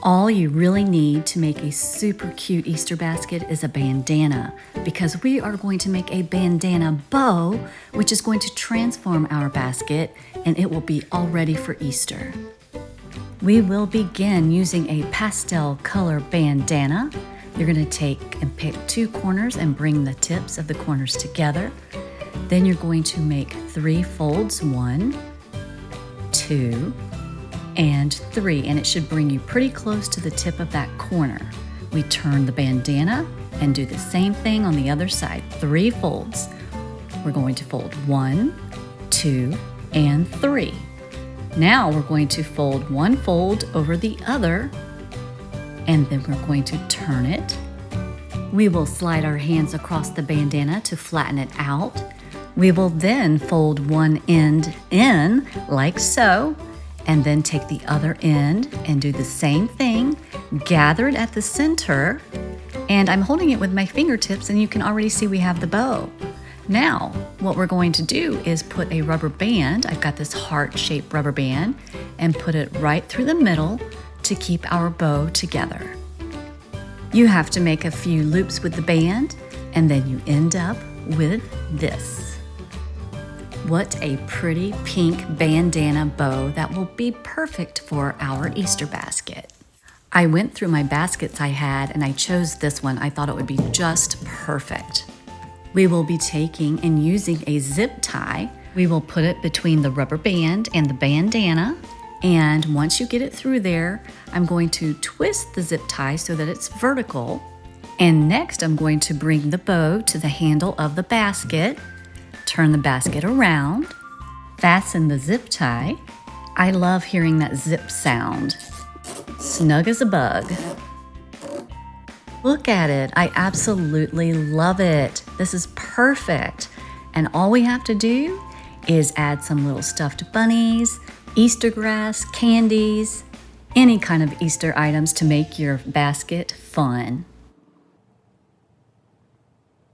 All you really need to make a super cute Easter basket is a bandana, because we are going to make a bandana bow, which is going to transform our basket, and it will be all ready for Easter. We will begin using a pastel color bandana. You're going to take and pick 2 corners and bring the tips of the corners together. Then you're going to make 3 folds, 1, 2, and 3, and it should bring you pretty close to the tip of that corner. We turn the bandana and do the same thing on the other side. 3 folds. We're going to fold 1, 2, and 3. Now we're going to fold 1 fold over the other, and then we're going to turn it. We will slide our hands across the bandana to flatten it out. We will then fold one end in like so, and then take the other end and do the same thing, gathered at the center, and I'm holding it with my fingertips and you can already see we have the bow. Now, what we're going to do is put a rubber band, I've got this heart-shaped rubber band, and put it right through the middle to keep our bow together. You have to make a few loops with the band, and then you end up with this. What a pretty pink bandana bow that will be perfect for our Easter basket. I went through my baskets I had and I chose this one. I thought it would be just perfect. We will be taking and using a zip tie. We will put it between the rubber band and the bandana. And once you get it through there, I'm going to twist the zip tie so that it's vertical. And next I'm going to bring the bow to the handle of the basket. Turn the basket around, fasten the zip tie. I love hearing that zip sound. Snug as a bug. Look at it, I absolutely love it. This is perfect. And all we have to do is add some little stuffed bunnies, Easter grass, candies, any kind of Easter items to make your basket fun.